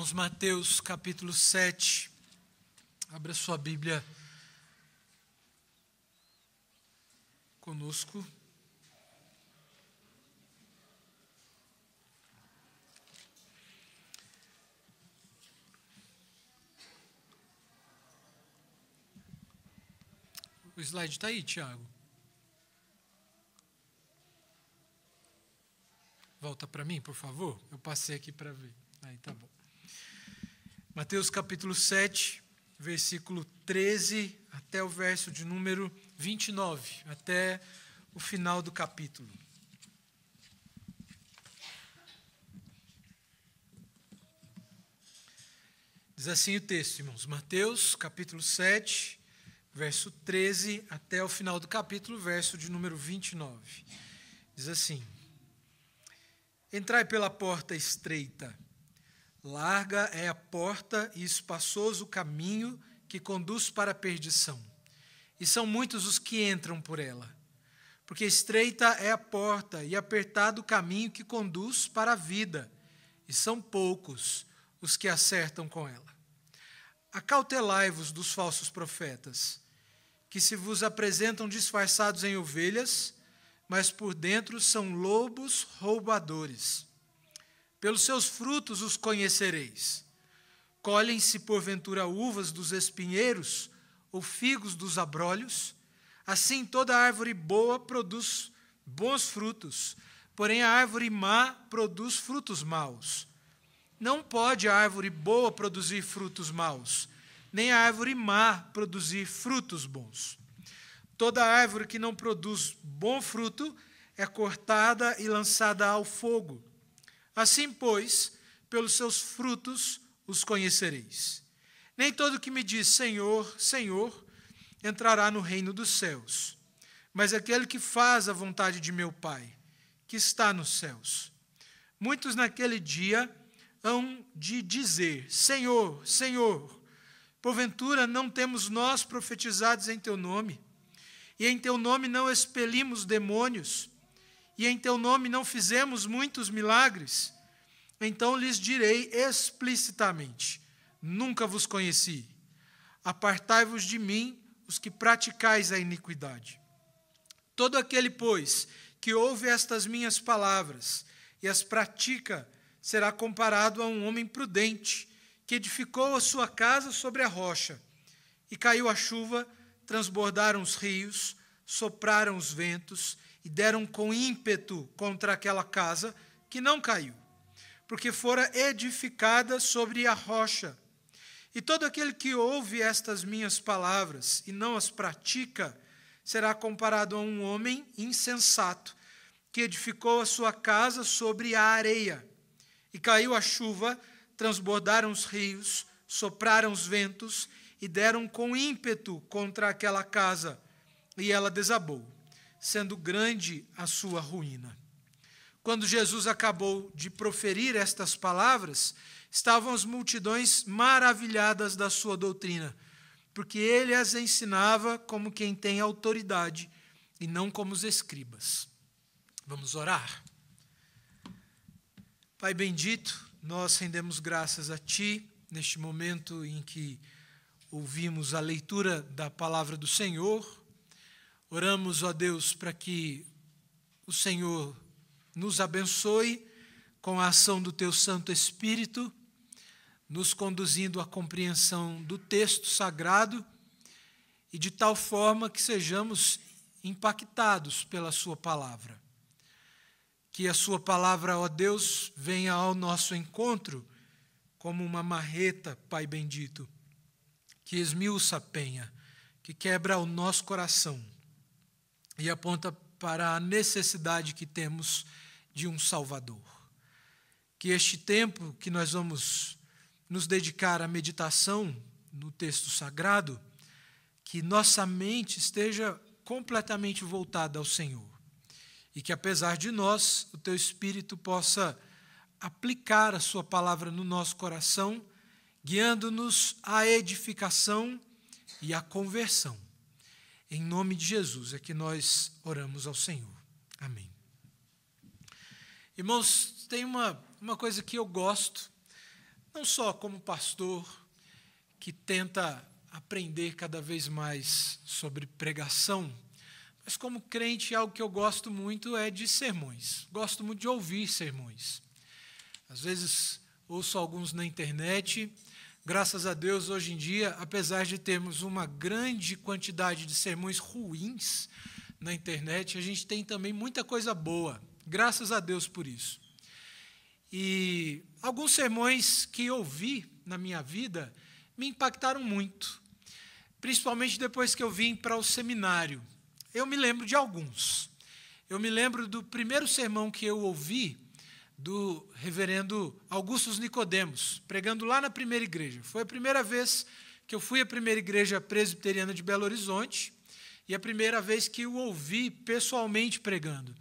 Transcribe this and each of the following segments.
Irmãos, Mateus capítulo 7, abra sua Bíblia conosco. O slide está aí, Tiago. Volta para mim, por favor. Eu passei aqui para ver. Aí tá bom. Mateus capítulo 7, versículo 13 até o verso de número 29, até o final do capítulo. Diz assim o texto, irmãos. Mateus capítulo 7, verso 13 até o final do capítulo, verso de número 29. Diz assim: Entrai pela porta estreita. Larga é a porta e espaçoso o caminho que conduz para a perdição. E são muitos os que entram por ela. Porque estreita é a porta e apertado o caminho que conduz para a vida. E são poucos os que acertam com ela. Acautelai-vos dos falsos profetas, que se vos apresentam disfarçados em ovelhas, mas por dentro são lobos roubadores. Pelos seus frutos os conhecereis. Colhem-se porventura uvas dos espinheiros ou figos dos abrolhos? Assim toda árvore boa produz bons frutos, porém a árvore má produz frutos maus. Não pode a árvore boa produzir frutos maus, nem a árvore má produzir frutos bons. Toda árvore que não produz bom fruto é cortada e lançada ao fogo. Assim, pois, pelos seus frutos os conhecereis. Nem todo que me diz Senhor, Senhor, entrará no reino dos céus, mas aquele que faz a vontade de meu Pai, que está nos céus. Muitos naquele dia hão de dizer, Senhor, Senhor, porventura não temos nós profetizados em teu nome, e em teu nome não expelimos demônios, e em teu nome não fizemos muitos milagres? Então lhes direi explicitamente, nunca vos conheci. Apartai-vos de mim, os que praticais a iniquidade. Todo aquele, pois, que ouve estas minhas palavras e as pratica, será comparado a um homem prudente, que edificou a sua casa sobre a rocha. E caiu a chuva, transbordaram os rios, sopraram os ventos, e deram com ímpeto contra aquela casa, que não caiu, porque fora edificada sobre a rocha. E todo aquele que ouve estas minhas palavras e não as pratica, será comparado a um homem insensato, que edificou a sua casa sobre a areia. E caiu a chuva, transbordaram os rios, sopraram os ventos, e deram com ímpeto contra aquela casa, e ela desabou, sendo grande a sua ruína. Quando Jesus acabou de proferir estas palavras, estavam as multidões maravilhadas da sua doutrina, porque ele as ensinava como quem tem autoridade e não como os escribas. Vamos orar. Pai bendito, nós rendemos graças a Ti neste momento em que ouvimos a leitura da palavra do Senhor. Oramos, ó Deus, para que o Senhor nos abençoe com a ação do Teu Santo Espírito, nos conduzindo à compreensão do texto sagrado e de tal forma que sejamos impactados pela Sua palavra. Que a Sua palavra, ó Deus, venha ao nosso encontro como uma marreta, Pai bendito, que esmiuça a penha, que quebra o nosso coração e aponta para a necessidade que temos de um Salvador. Que este tempo que nós vamos nos dedicar à meditação no texto sagrado, que nossa mente esteja completamente voltada ao Senhor. E que, apesar de nós, o Teu Espírito possa aplicar a Sua palavra no nosso coração, guiando-nos à edificação e à conversão. Em nome de Jesus é que nós oramos ao Senhor. Amém. Irmãos, tem uma coisa que eu gosto, não só como pastor que tenta aprender cada vez mais sobre pregação, mas como crente, algo que eu gosto muito é de sermões. Gosto muito de ouvir sermões. Às vezes ouço alguns na internet. Graças a Deus, hoje em dia, apesar de termos uma grande quantidade de sermões ruins na internet, a gente tem também muita coisa boa. Graças a Deus por isso. E alguns sermões que ouvi na minha vida me impactaram muito, principalmente depois que eu vim para o seminário. Eu me lembro de alguns. Eu me lembro do primeiro sermão que eu ouvi do reverendo Augusto Nicodemos, pregando lá na primeira igreja. Foi a primeira vez que eu fui à primeira igreja presbiteriana de Belo Horizonte e a primeira vez que eu ouvi pessoalmente pregando.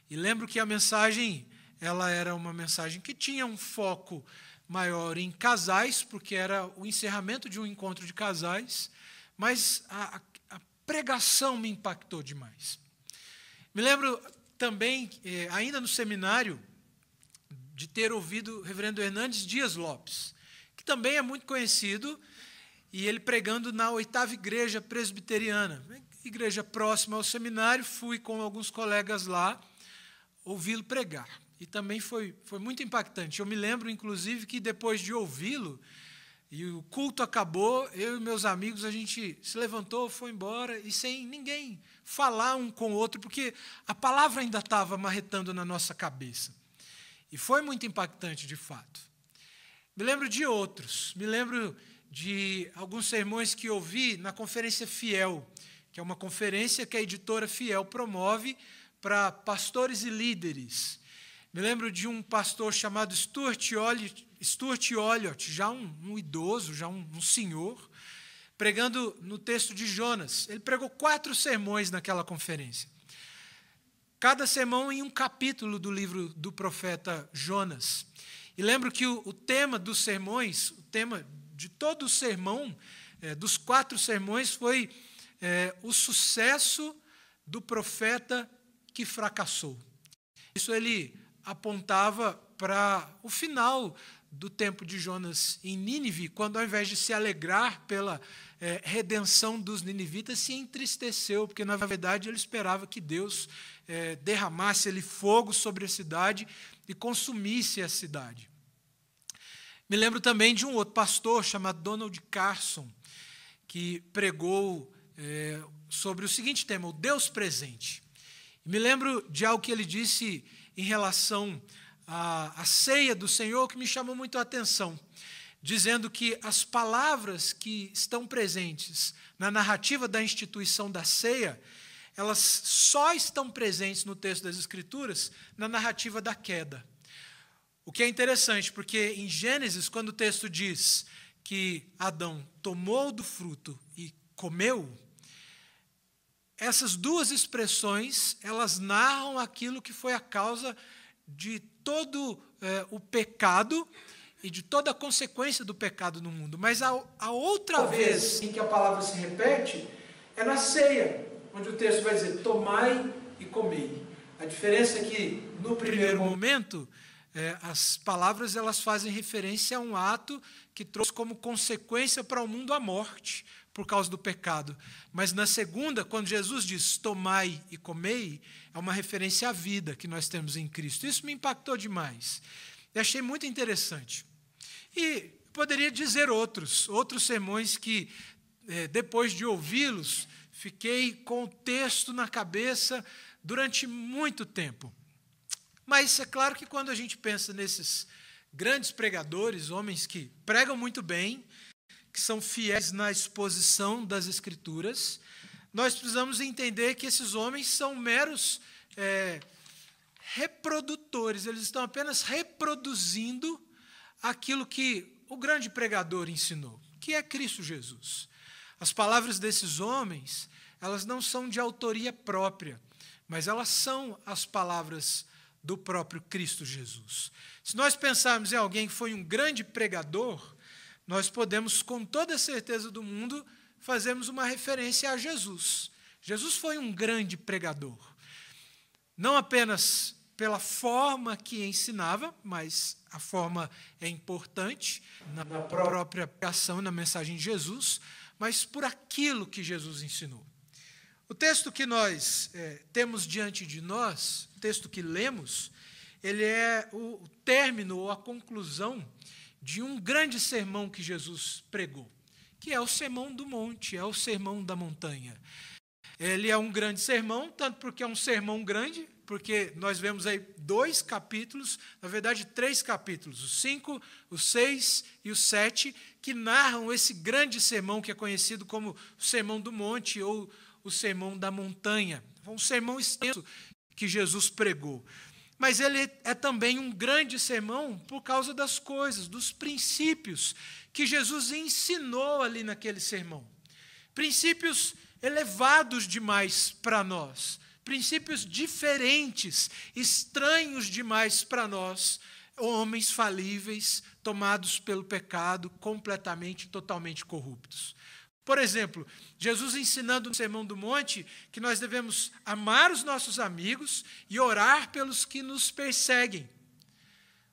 E lembro que a mensagem, ela era uma mensagem que tinha um foco maior em casais, porque era o encerramento de um encontro de casais, mas a pregação me impactou demais. Me lembro também, ainda no seminário, de ter ouvido o reverendo Hernandes Dias Lopes, que também é muito conhecido, e ele pregando na 8ª Igreja Presbiteriana, igreja próxima ao seminário. Fui com alguns colegas lá ouvi-lo pregar, e também foi muito impactante. Eu me lembro, inclusive, que depois de ouvi-lo, e o culto acabou, eu e meus amigos, a gente se levantou, foi embora, e sem ninguém falar um com o outro, porque a palavra ainda estava marretando na nossa cabeça. E foi muito impactante, de fato. Me lembro de outros. Me lembro de alguns sermões que ouvi na Conferência Fiel, que é uma conferência que a editora Fiel promove para pastores e líderes. Me lembro de um pastor chamado Stuart Olliott, já um idoso, já um senhor, pregando no texto de Jonas. Ele pregou 4 sermões naquela conferência. Cada sermão em um capítulo do livro do profeta Jonas. E lembro que o tema dos sermões, o tema de todo o sermão, dos 4 sermões, foi o sucesso do profeta que fracassou. Isso ele apontava para o final do tempo de Jonas em Nínive, quando, ao invés de se alegrar pela redenção dos ninivitas, se entristeceu, porque, na verdade, ele esperava que Deus derramasse ali fogo sobre a cidade e consumisse a cidade. Me lembro também de um outro pastor chamado Donald Carson, que pregou sobre o seguinte tema: o Deus presente. E me lembro de algo que ele disse em relação à ceia do Senhor, que me chamou muito a atenção, dizendo que as palavras que estão presentes na narrativa da instituição da ceia, elas só estão presentes no texto das Escrituras na narrativa da queda. O que é interessante, porque em Gênesis, quando o texto diz que Adão tomou do fruto e comeu, essas 2 expressões, elas narram aquilo que foi a causa de todo o pecado e de toda a consequência do pecado no mundo. Mas a outra vez em que a palavra se repete é na ceia, onde o texto vai dizer: tomai e comei. A diferença é que, no primeiro momento, as palavras elas fazem referência a um ato que trouxe como consequência para o mundo a morte, por causa do pecado. Mas na segunda, quando Jesus diz tomai e comei, é uma referência à vida que nós temos em Cristo. Isso me impactou demais. E achei muito interessante. E poderia dizer outros sermões que, depois de ouvi-los, fiquei com o texto na cabeça durante muito tempo. Mas é claro que quando a gente pensa nesses grandes pregadores, homens que pregam muito bem, que são fiéis na exposição das Escrituras, nós precisamos entender que esses homens são meros reprodutores, eles estão apenas reproduzindo aquilo que o grande pregador ensinou, que é Cristo Jesus. As palavras desses homens, elas não são de autoria própria, mas elas são as palavras do próprio Cristo Jesus. Se nós pensarmos em alguém que foi um grande pregador, nós podemos, com toda a certeza do mundo, fazermos uma referência a Jesus. Jesus foi um grande pregador. Não apenas pela forma que ensinava, mas a forma é importante na própria pregação, na mensagem de Jesus, mas por aquilo que Jesus ensinou. O texto que nós temos diante de nós, o texto que lemos, ele é o término ou a conclusão de um grande sermão que Jesus pregou, que é o Sermão do Monte, é o Sermão da Montanha. Ele é um grande sermão, tanto porque é um sermão grande, porque nós vemos aí 2 capítulos, na verdade 3 capítulos, o 5, o 6 e o 7, que narram esse grande sermão que é conhecido como o Sermão do Monte ou o Sermão da Montanha. Foi um sermão extenso que Jesus pregou. Mas ele é também um grande sermão por causa das coisas, dos princípios que Jesus ensinou ali naquele sermão. Princípios elevados demais para nós, princípios diferentes, estranhos demais para nós, homens falíveis, tomados pelo pecado, completamente, totalmente corruptos. Por exemplo, Jesus ensinando no Sermão do Monte que nós devemos amar os nossos amigos e orar pelos que nos perseguem.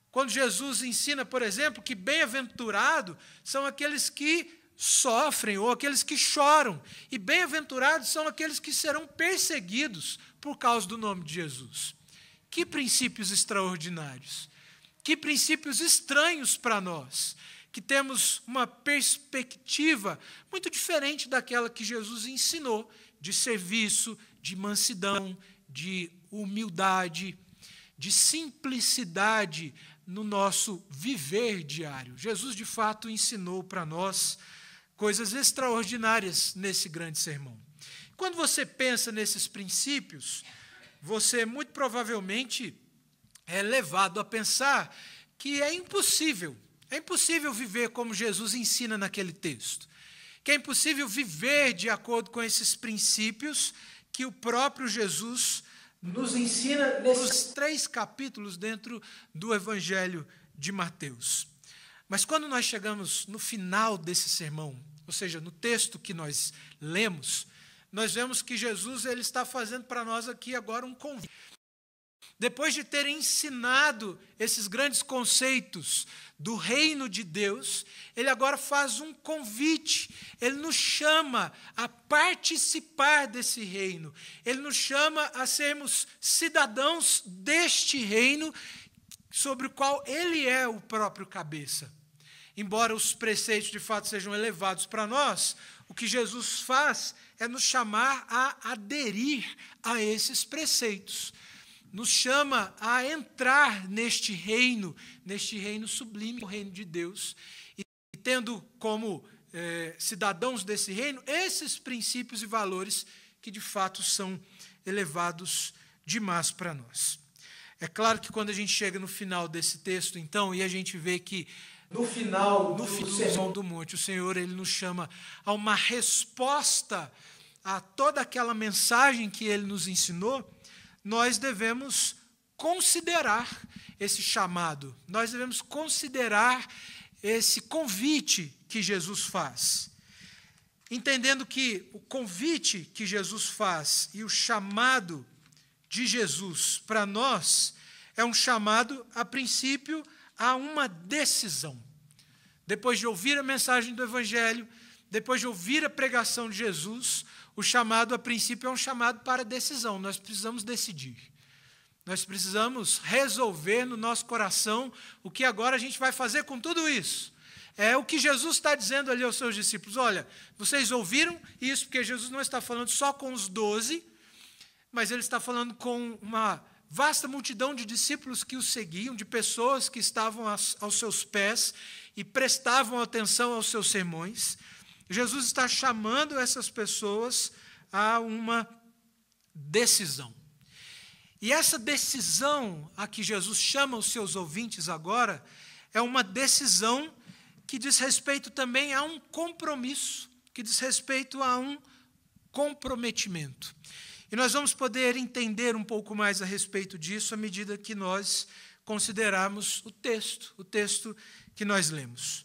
Quando Jesus ensina, por exemplo, que bem-aventurado são aqueles que sofrem ou aqueles que choram, e bem-aventurados são aqueles que serão perseguidos por causa do nome de Jesus. Que princípios extraordinários, que princípios estranhos para nós, que temos uma perspectiva muito diferente daquela que Jesus ensinou, de serviço, de mansidão, de humildade, de simplicidade no nosso viver diário. Jesus, de fato, ensinou para nós coisas extraordinárias nesse grande sermão. Quando você pensa nesses princípios, você muito provavelmente é levado a pensar que é impossível viver como Jesus ensina naquele texto, que é impossível viver de acordo com esses princípios que o próprio Jesus nos ensina nesses 3 capítulos dentro do Evangelho de Mateus. Mas quando nós chegamos no final desse sermão, ou seja, no texto que nós lemos, nós vemos que Jesus ele está fazendo para nós aqui agora um convite. Depois de ter ensinado esses grandes conceitos do reino de Deus, ele agora faz um convite, ele nos chama a participar desse reino, ele nos chama a sermos cidadãos deste reino sobre o qual ele é o próprio cabeça. Embora os preceitos de fato sejam elevados para nós, o que Jesus faz é nos chamar a aderir a esses preceitos. Nos chama a entrar neste reino sublime, o reino de Deus, e tendo como cidadãos desse reino esses princípios e valores que de fato são elevados demais para nós. É claro que quando a gente chega no final desse texto, então, e a gente vê que no final do Sermão do Monte, o Senhor ele nos chama a uma resposta a toda aquela mensagem que ele nos ensinou, nós devemos considerar esse chamado, nós devemos considerar esse convite que Jesus faz. Entendendo que o convite que Jesus faz e o chamado de Jesus para nós é um chamado, a princípio, a uma decisão. Depois de ouvir a mensagem do Evangelho, depois de ouvir a pregação de Jesus, o chamado, a princípio, é um chamado para decisão. Nós precisamos decidir. Nós precisamos resolver no nosso coração o que agora a gente vai fazer com tudo isso. É o que Jesus está dizendo ali aos seus discípulos. Olha, vocês ouviram isso, porque Jesus não está falando só com os 12, mas ele está falando com uma vasta multidão de discípulos que o seguiam, de pessoas que estavam aos seus pés e prestavam atenção aos seus sermões. Jesus está chamando essas pessoas a uma decisão. E essa decisão a que Jesus chama os seus ouvintes agora é uma decisão que diz respeito também a um compromisso, que diz respeito a um comprometimento. E nós vamos poder entender um pouco mais a respeito disso à medida que nós considerarmos o texto que nós lemos.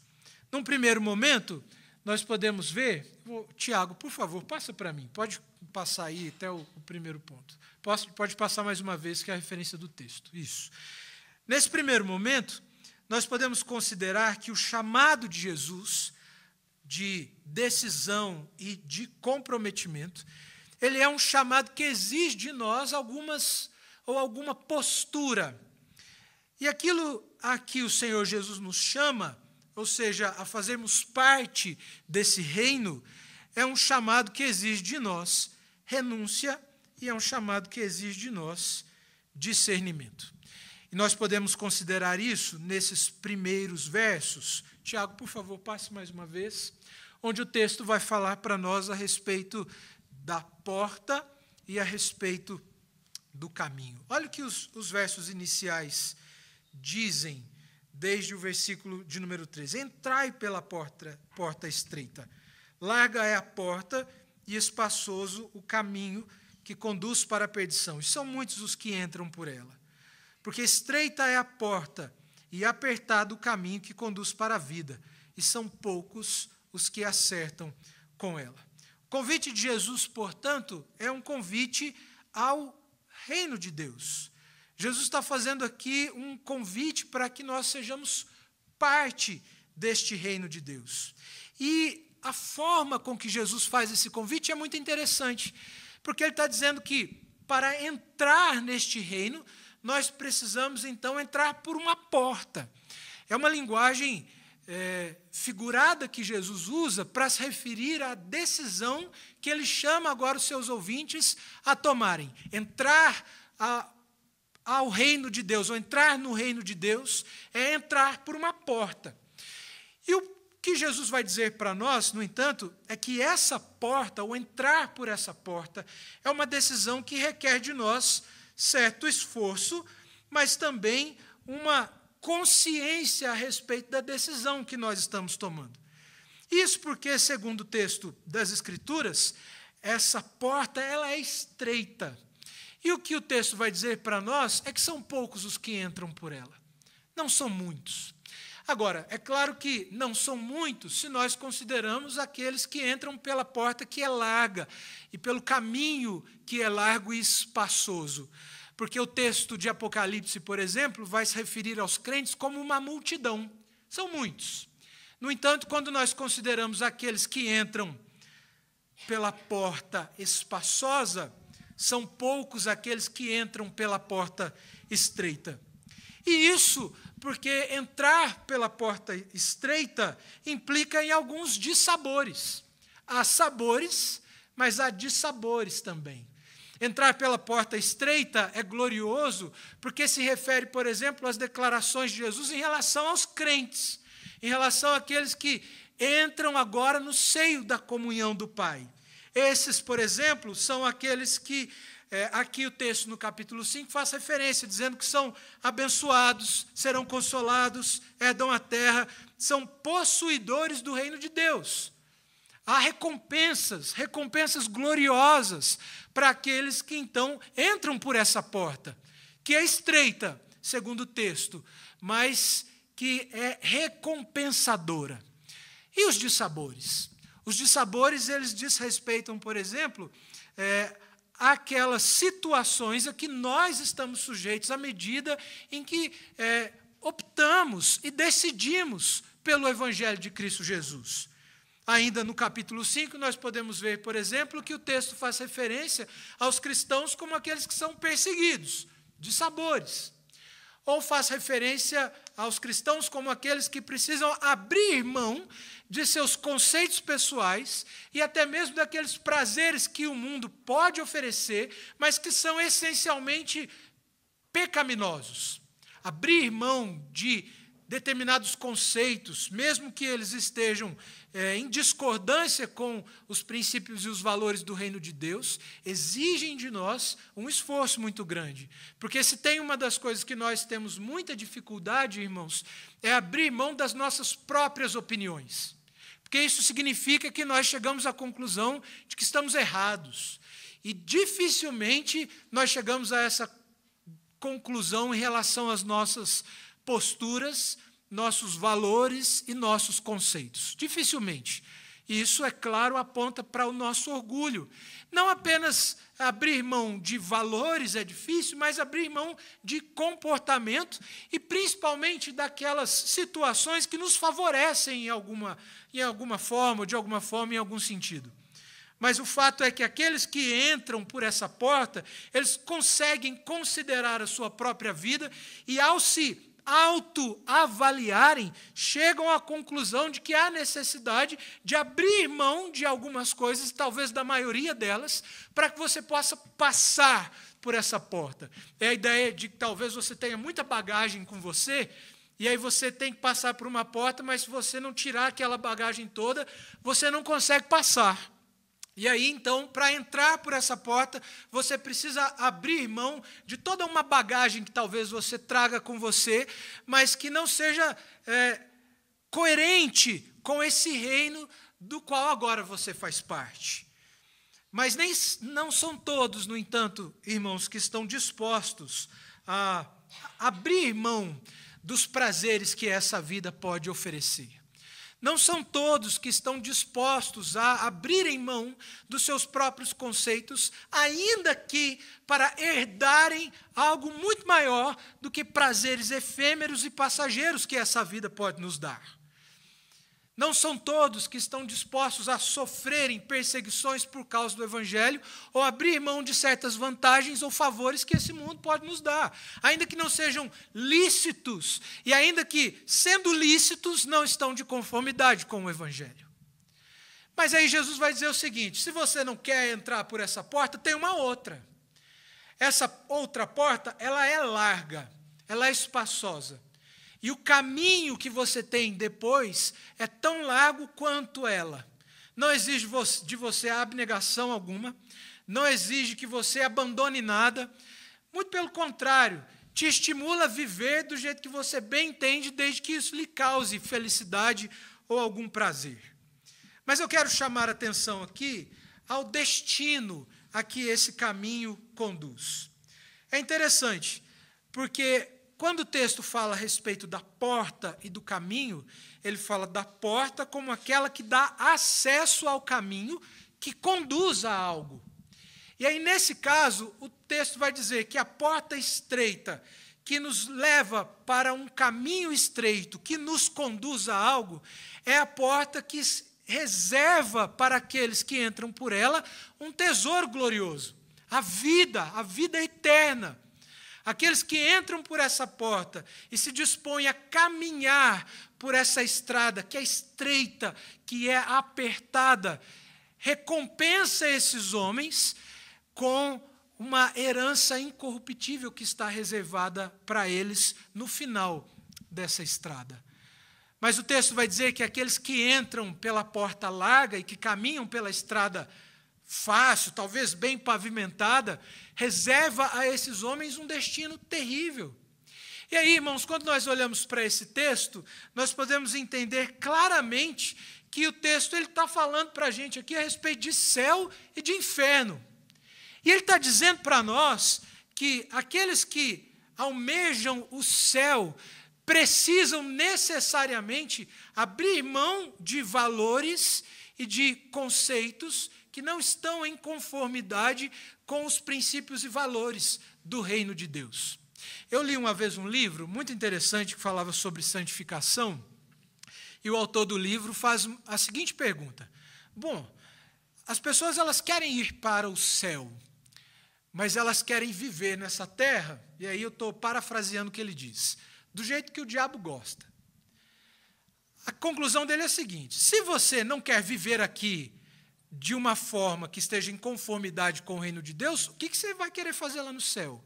Num primeiro momento, nós podemos ver... Tiago, por favor, passa para mim. Pode passar aí até o primeiro ponto. Pode passar mais uma vez, que é a referência do texto. Isso. Nesse primeiro momento, nós podemos considerar que o chamado de Jesus, de decisão e de comprometimento, ele é um chamado que exige de nós alguma postura. E aquilo a que o Senhor Jesus nos chama, ou seja, a fazermos parte desse reino, é um chamado que exige de nós renúncia e é um chamado que exige de nós discernimento. E nós podemos considerar isso nesses primeiros versos. Tiago, por favor, passe mais uma vez, onde o texto vai falar para nós a respeito da porta e a respeito do caminho. Olha o que os versos iniciais dizem, desde o versículo de número 13. Entrai pela porta estreita. Larga é a porta e espaçoso o caminho que conduz para a perdição. E são muitos os que entram por ela. Porque estreita é a porta e apertado o caminho que conduz para a vida. E são poucos os que acertam com ela. O convite de Jesus, portanto, é um convite ao reino de Deus. Jesus está fazendo aqui um convite para que nós sejamos parte deste reino de Deus. E a forma com que Jesus faz esse convite é muito interessante, porque ele está dizendo que para entrar neste reino, nós precisamos, então, entrar por uma porta. É uma linguagem figurada que Jesus usa para se referir à decisão que ele chama agora os seus ouvintes a tomarem. Entrar ao reino de Deus, ou entrar no reino de Deus, é entrar por uma porta. E o que Jesus vai dizer para nós, no entanto, é que essa porta, ou entrar por essa porta, é uma decisão que requer de nós certo esforço, mas também uma consciência a respeito da decisão que nós estamos tomando. Isso porque, segundo o texto das Escrituras, essa porta ela é estreita. E o que o texto vai dizer para nós é que são poucos os que entram por ela. Não são muitos. Agora, é claro que não são muitos se nós consideramos aqueles que entram pela porta que é larga e pelo caminho que é largo e espaçoso. Porque o texto de Apocalipse, por exemplo, vai se referir aos crentes como uma multidão. São muitos. No entanto, quando nós consideramos aqueles que entram pela porta espaçosa, são poucos aqueles que entram pela porta estreita. E isso porque entrar pela porta estreita implica em alguns dissabores. Há sabores, mas há dissabores também. Entrar pela porta estreita é glorioso porque se refere, por exemplo, às declarações de Jesus em relação aos crentes, em relação àqueles que entram agora no seio da comunhão do Pai. Esses, por exemplo, são aqueles que, aqui o texto no capítulo 5 faz referência, dizendo que são abençoados, serão consolados, herdam a terra, são possuidores do reino de Deus. Há recompensas gloriosas para aqueles que, então, entram por essa porta, que é estreita, segundo o texto, mas que é recompensadora. E os dissabores? Os dissabores, eles desrespeitam, por exemplo, aquelas situações a que nós estamos sujeitos à medida em que optamos e decidimos pelo Evangelho de Cristo Jesus. Ainda no capítulo 5, nós podemos ver, por exemplo, que o texto faz referência aos cristãos como aqueles que são perseguidos, dissabores. Ou faz referência aos cristãos como aqueles que precisam abrir mão de seus conceitos pessoais e até mesmo daqueles prazeres que o mundo pode oferecer, mas que são essencialmente pecaminosos. Abrir mão de determinados conceitos, mesmo que eles estejam em discordância com os princípios e os valores do reino de Deus, exigem de nós um esforço muito grande. Porque se tem uma das coisas que nós temos muita dificuldade, irmãos, é abrir mão das nossas próprias opiniões. Porque isso significa que nós chegamos à conclusão de que estamos errados. E dificilmente nós chegamos a essa conclusão em relação às nossas posturas, nossos valores e nossos conceitos. Dificilmente. E isso, é claro, aponta para o nosso orgulho. Não apenas abrir mão de valores é difícil, mas abrir mão de comportamento e principalmente daquelas situações que nos favorecem em alguma forma, ou de alguma forma, em algum sentido. Mas o fato é que aqueles que entram por essa porta, eles conseguem considerar a sua própria vida e, ao se autoavaliarem, chegam à conclusão de que há necessidade de abrir mão de algumas coisas, talvez da maioria delas, para que você possa passar por essa porta. É a ideia de que talvez você tenha muita bagagem com você, e aí você tem que passar por uma porta, mas se você não tirar aquela bagagem toda, você não consegue passar. E aí, então, para entrar por essa porta, você precisa abrir mão de toda uma bagagem que talvez você traga com você, mas que não seja coerente com esse reino do qual agora você faz parte. Mas não são todos, no entanto, irmãos, que estão dispostos a abrir mão dos prazeres que essa vida pode oferecer. Não são todos que estão dispostos a abrirem mão dos seus próprios conceitos, ainda que para herdarem algo muito maior do que prazeres efêmeros e passageiros que essa vida pode nos dar. Não são todos que estão dispostos a sofrerem perseguições por causa do Evangelho ou abrir mão de certas vantagens ou favores que esse mundo pode nos dar, ainda que não sejam lícitos e ainda que, sendo lícitos, não estão de conformidade com o Evangelho. Mas aí Jesus vai dizer o seguinte: se você não quer entrar por essa porta, tem uma outra. Essa outra porta, ela é larga, ela é espaçosa. E o caminho que você tem depois é tão largo quanto ela. Não exige de você abnegação alguma, não exige que você abandone nada. Muito pelo contrário, te estimula a viver do jeito que você bem entende, desde que isso lhe cause felicidade ou algum prazer. Mas eu quero chamar a atenção aqui ao destino a que esse caminho conduz. É interessante, porque quando o texto fala a respeito da porta e do caminho, ele fala da porta como aquela que dá acesso ao caminho, que conduz a algo. E aí, nesse caso, o texto vai dizer que a porta estreita, que nos leva para um caminho estreito, que nos conduz a algo, é a porta que reserva para aqueles que entram por ela um tesouro glorioso, a vida eterna. Aqueles que entram por essa porta e se dispõem a caminhar por essa estrada, que é estreita, que é apertada, recompensa esses homens com uma herança incorruptível que está reservada para eles no final dessa estrada. Mas o texto vai dizer que aqueles que entram pela porta larga e que caminham pela estrada fácil, talvez bem pavimentada, reserva a esses homens um destino terrível. E aí, irmãos, quando nós olhamos para esse texto, nós podemos entender claramente que o texto está falando para a gente aqui a respeito de céu e de inferno. E ele está dizendo para nós que aqueles que almejam o céu precisam necessariamente abrir mão de valores e de conceitos que não estão em conformidade com os princípios e valores do reino de Deus. Eu li uma vez um livro muito interessante que falava sobre santificação, e o autor do livro faz a seguinte pergunta: bom, as pessoas elas querem ir para o céu, mas elas querem viver nessa terra, e aí eu estou parafraseando o que ele diz, do jeito que o diabo gosta. A conclusão dele é a seguinte: se você não quer viver aqui de uma forma que esteja em conformidade com o reino de Deus, o que você vai querer fazer lá no céu?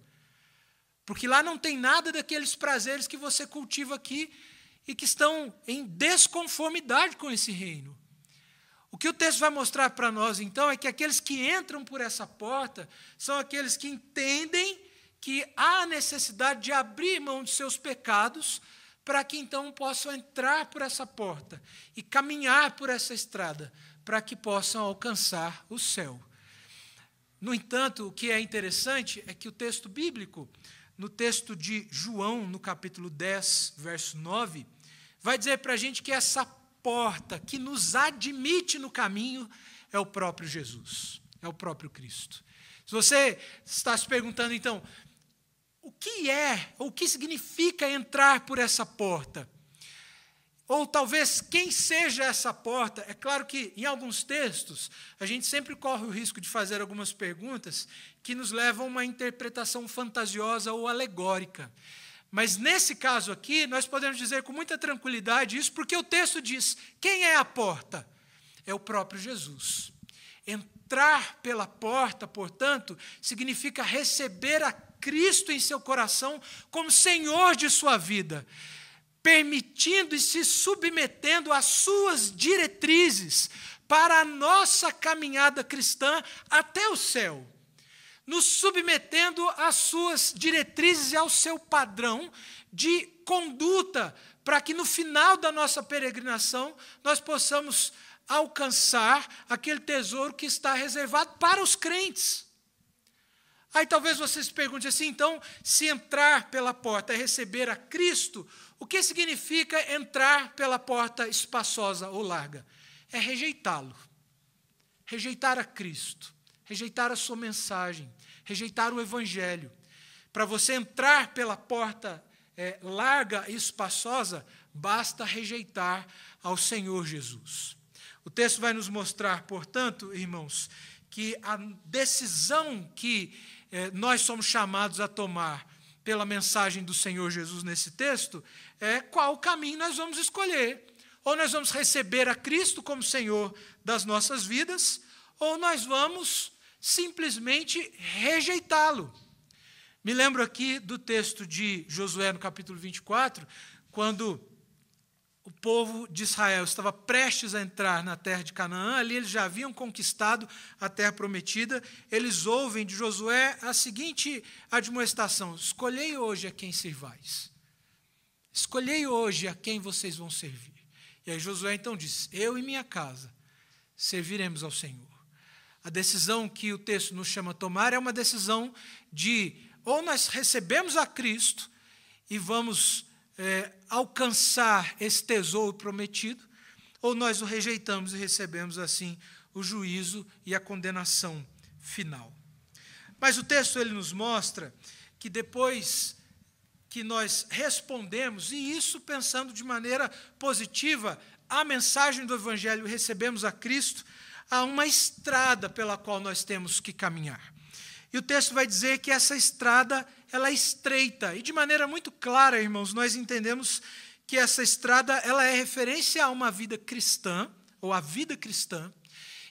Porque lá não tem nada daqueles prazeres que você cultiva aqui e que estão em desconformidade com esse reino. O que o texto vai mostrar para nós, então, é que aqueles que entram por essa porta são aqueles que entendem que há necessidade de abrir mão de seus pecados para que, então, possam entrar por essa porta e caminhar por essa estrada, para que possam alcançar o céu. No entanto, o que é interessante é que o texto bíblico, no texto de João, no capítulo 10, verso 9, vai dizer para a gente que essa porta que nos admite no caminho é o próprio Jesus, é o próprio Cristo. Se você está se perguntando, então, o que significa entrar por essa porta? Ou talvez quem seja essa porta? É claro que em alguns textos a gente sempre corre o risco de fazer algumas perguntas que nos levam a uma interpretação fantasiosa ou alegórica. Mas nesse caso aqui, nós podemos dizer com muita tranquilidade isso, porque o texto diz: quem é a porta? É o próprio Jesus. Entrar pela porta, portanto, significa receber a Cristo em seu coração como Senhor de sua vida, permitindo e se submetendo às suas diretrizes para a nossa caminhada cristã até o céu, nos submetendo às suas diretrizes e ao seu padrão de conduta, para que no final da nossa peregrinação nós possamos alcançar aquele tesouro que está reservado para os crentes. Aí talvez você se pergunte assim, então, se entrar pela porta é receber a Cristo, o que significa entrar pela porta espaçosa ou larga? É rejeitá-lo, rejeitar a Cristo, rejeitar a sua mensagem, rejeitar o Evangelho. Para você entrar pela porta larga e espaçosa, basta rejeitar ao Senhor Jesus. O texto vai nos mostrar, portanto, irmãos, que a decisão que nós somos chamados a tomar pela mensagem do Senhor Jesus nesse texto é qual caminho nós vamos escolher. Ou nós vamos receber a Cristo como Senhor das nossas vidas, ou nós vamos simplesmente rejeitá-lo. Me lembro aqui do texto de Josué, no capítulo 24, quando o povo de Israel estava prestes a entrar na terra de Canaã, ali eles já haviam conquistado a terra prometida, eles ouvem de Josué a seguinte admoestação: escolhei hoje a quem servais, escolhei hoje a quem vocês vão servir. E aí Josué então diz: eu e minha casa serviremos ao Senhor. A decisão que o texto nos chama a tomar é uma decisão de ou nós recebemos a Cristo e vamos alcançar esse tesouro prometido, ou nós o rejeitamos e recebemos assim o juízo e a condenação final. Mas o texto ele nos mostra que depois que nós respondemos, e isso pensando de maneira positiva, a mensagem do Evangelho, recebemos a Cristo, há uma estrada pela qual nós temos que caminhar. E o texto vai dizer que essa estrada ela é estreita. E de maneira muito clara, irmãos, nós entendemos que essa estrada ela é referência a uma vida cristã, ou a vida cristã,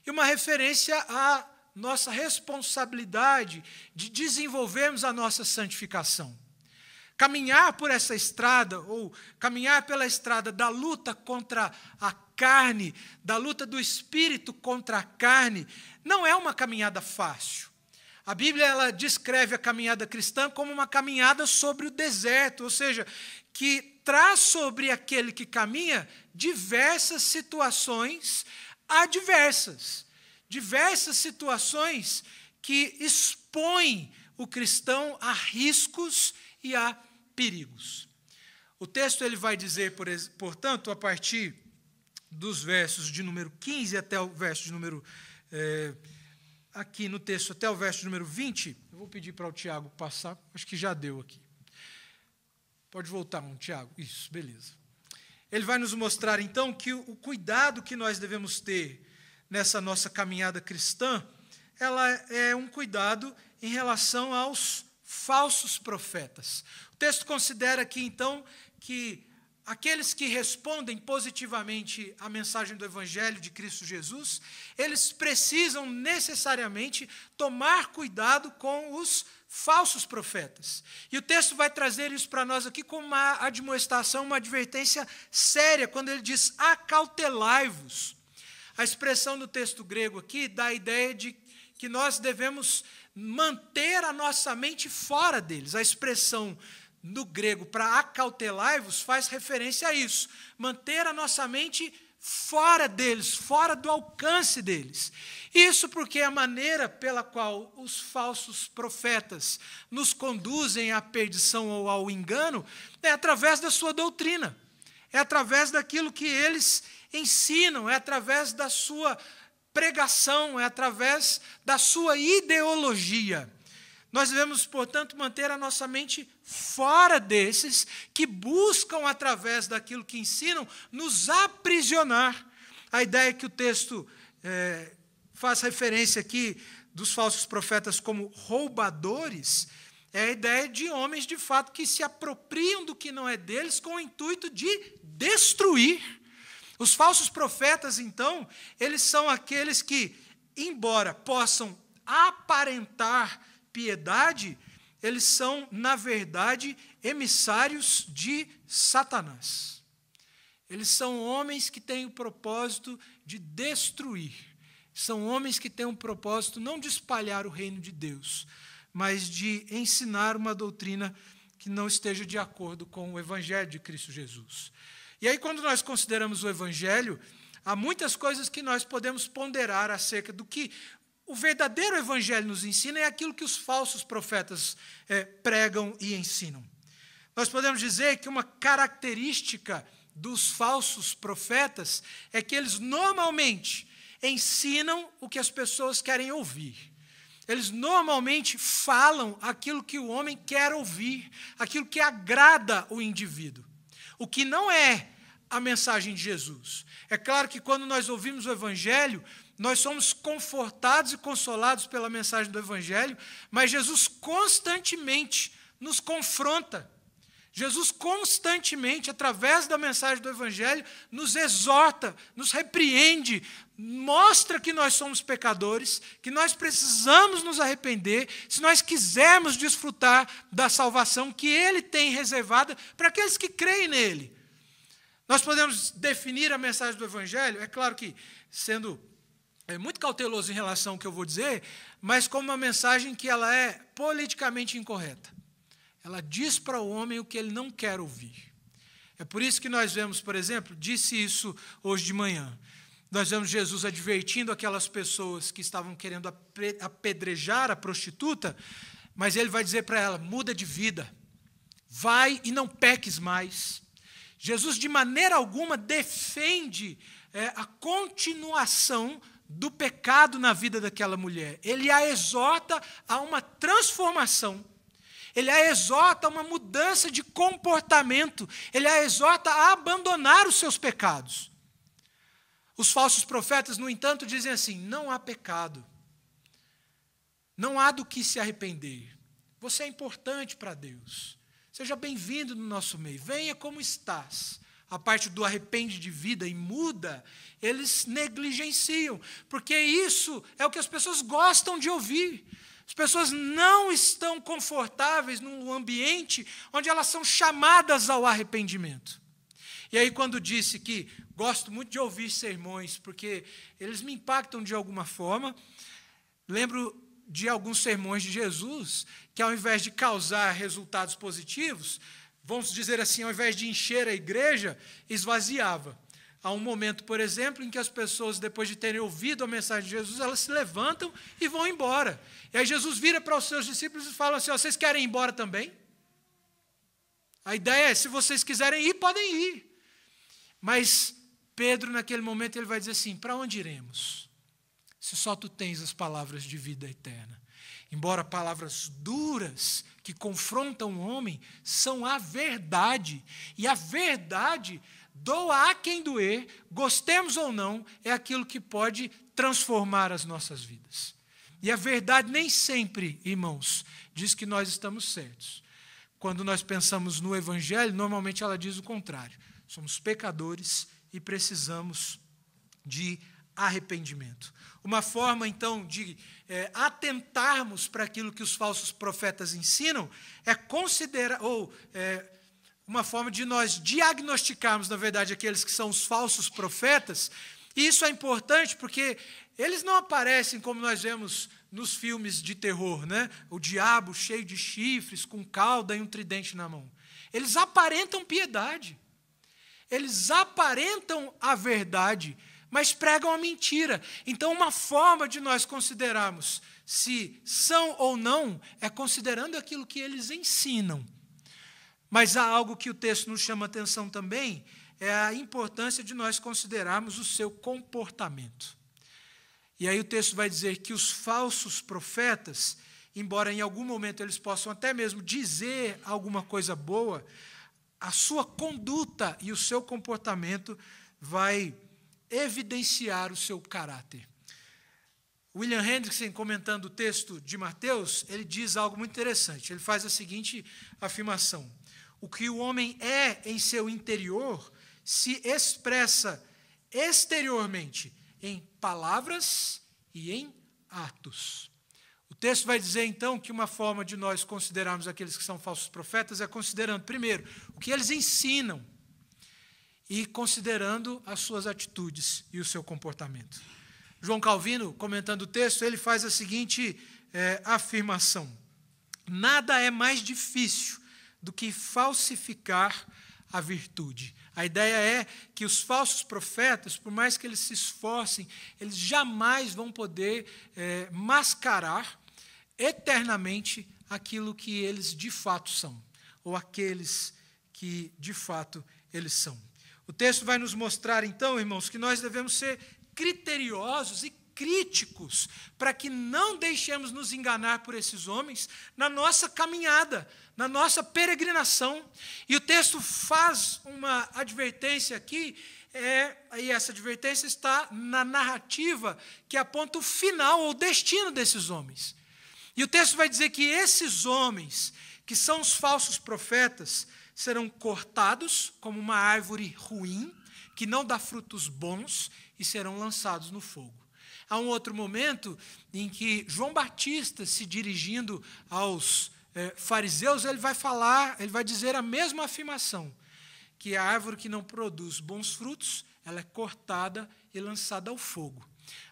e uma referência à nossa responsabilidade de desenvolvermos a nossa santificação. Caminhar por essa estrada, ou caminhar pela estrada da luta contra a carne, da luta do espírito contra a carne, não é uma caminhada fácil. A Bíblia ela descreve a caminhada cristã como uma caminhada sobre o deserto, ou seja, que traz sobre aquele que caminha diversas situações adversas, diversas situações que expõem o cristão a riscos e a perigos. O texto ele vai dizer, portanto, a partir dos versos de número 15 até o verso de número... aqui no texto, até o verso de número 20, eu vou pedir para o Tiago passar, acho que já deu aqui. Pode voltar, Tiago. Isso, beleza. Ele vai nos mostrar, então, que o cuidado que nós devemos ter nessa nossa caminhada cristã, ela é um cuidado em relação aos falsos profetas. O texto considera aqui, então, que aqueles que respondem positivamente à mensagem do Evangelho de Cristo Jesus, eles precisam necessariamente tomar cuidado com os falsos profetas. E o texto vai trazer isso para nós aqui como uma admoestação, uma advertência séria, quando ele diz: acautelai-vos. A expressão no texto grego aqui dá a ideia de que nós devemos manter a nossa mente fora deles. A expressão no grego para acautelai-vos faz referência a isso, manter a nossa mente fora deles, fora do alcance deles. Isso porque a maneira pela qual os falsos profetas nos conduzem à perdição ou ao engano é através da sua doutrina, é através daquilo que eles ensinam, é através da sua pregação, é através da sua ideologia. Nós devemos, portanto, manter a nossa mente fora desses que buscam, através daquilo que ensinam, nos aprisionar. A ideia que o texto faz referência aqui dos falsos profetas como roubadores é a ideia de homens, de fato, que se apropriam do que não é deles com o intuito de destruir. Os falsos profetas, então, eles são aqueles que, embora possam aparentar piedade, eles são, na verdade, emissários de Satanás. Eles são homens que têm o propósito de destruir. São homens que têm um propósito não de espalhar o reino de Deus, mas de ensinar uma doutrina que não esteja de acordo com o Evangelho de Cristo Jesus. E aí, quando nós consideramos o Evangelho, há muitas coisas que nós podemos ponderar acerca do que o verdadeiro Evangelho nos ensina e aquilo que os falsos profetas pregam e ensinam. Nós podemos dizer que uma característica dos falsos profetas é que eles normalmente ensinam o que as pessoas querem ouvir. Eles normalmente falam aquilo que o homem quer ouvir, aquilo que agrada o indivíduo. O que não é a mensagem de Jesus. É claro que quando nós ouvimos o Evangelho, nós somos confortados e consolados pela mensagem do Evangelho, mas Jesus constantemente nos confronta. Jesus constantemente, através da mensagem do Evangelho, nos exorta, nos repreende, mostra que nós somos pecadores, que nós precisamos nos arrepender, se nós quisermos desfrutar da salvação que Ele tem reservada para aqueles que creem nele. Nós podemos definir a mensagem do Evangelho, é claro que sendo muito cauteloso em relação ao que eu vou dizer, mas como uma mensagem que ela é politicamente incorreta. Ela diz para o homem o que ele não quer ouvir. É por isso que nós vemos, por exemplo, disse isso hoje de manhã, nós vemos Jesus advertindo aquelas pessoas que estavam querendo apedrejar a prostituta, mas ele vai dizer para ela, muda de vida, vai e não peques mais. Jesus, de maneira alguma, defende a continuação do pecado na vida daquela mulher. Ele a exorta a uma transformação. Ele a exorta a uma mudança de comportamento. Ele a exorta a abandonar os seus pecados. Os falsos profetas, no entanto, dizem assim, não há pecado. Não há do que se arrepender. Você é importante para Deus. Seja bem-vindo no nosso meio. Venha como estás. A parte do arrepende de vida e muda, eles negligenciam. Porque isso é o que as pessoas gostam de ouvir. As pessoas não estão confortáveis num ambiente onde elas são chamadas ao arrependimento. E aí, quando disse que gosto muito de ouvir sermões, porque eles me impactam de alguma forma, lembro de alguns sermões de Jesus, que ao invés de causar resultados positivos, vamos dizer assim, ao invés de encher a igreja, esvaziava. Há um momento, por exemplo, em que as pessoas, depois de terem ouvido a mensagem de Jesus, elas se levantam e vão embora. E aí Jesus vira para os seus discípulos e fala assim, vocês querem ir embora também? A ideia é, se vocês quiserem ir, podem ir. Mas Pedro, naquele momento, ele vai dizer assim, para onde iremos? Se só tu tens as palavras de vida eterna. Embora palavras duras que confrontam o homem, são a verdade. E a verdade, doa a quem doer, gostemos ou não, é aquilo que pode transformar as nossas vidas. E a verdade nem sempre, irmãos, diz que nós estamos certos. Quando nós pensamos no Evangelho, normalmente ela diz o contrário. Somos pecadores e precisamos de arrependimento. Uma forma, então, de atentarmos para aquilo que os falsos profetas ensinam é considerar, uma forma de nós diagnosticarmos, na verdade, aqueles que são os falsos profetas. E isso é importante porque eles não aparecem como nós vemos nos filmes de terror, né? O diabo cheio de chifres, com cauda e um tridente na mão. Eles aparentam piedade. Eles aparentam a verdade, mas pregam a mentira. Então, uma forma de nós considerarmos se são ou não é considerando aquilo que eles ensinam. Mas há algo que o texto nos chama a atenção também, é a importância de nós considerarmos o seu comportamento. E aí o texto vai dizer que os falsos profetas, embora em algum momento eles possam até mesmo dizer alguma coisa boa, a sua conduta e o seu comportamento vai evidenciar o seu caráter. William Hendrickson, comentando o texto de Mateus, ele diz algo muito interessante. Ele faz a seguinte afirmação: o que o homem é em seu interior se expressa exteriormente em palavras e em atos. O texto vai dizer, então, que uma forma de nós considerarmos aqueles que são falsos profetas é considerando, primeiro, o que eles ensinam e considerando as suas atitudes e o seu comportamento. João Calvino, comentando o texto, ele faz a seguinte afirmação: nada é mais difícil do que falsificar a virtude. A ideia é que os falsos profetas, por mais que eles se esforcem, eles jamais vão poder mascarar eternamente aquilo que eles de fato são, ou aqueles que de fato eles são. O texto vai nos mostrar, então, irmãos, que nós devemos ser criteriosos e críticos para que não deixemos nos enganar por esses homens na nossa caminhada, na nossa peregrinação. E o texto faz uma advertência aqui, e essa advertência está na narrativa que aponta o final ou o destino desses homens. E o texto vai dizer que esses homens, que são os falsos profetas, serão cortados como uma árvore ruim, que não dá frutos bons, e serão lançados no fogo. Há um outro momento em que João Batista, se dirigindo aos fariseus, ele vai dizer a mesma afirmação, que a árvore que não produz bons frutos, ela é cortada e lançada ao fogo.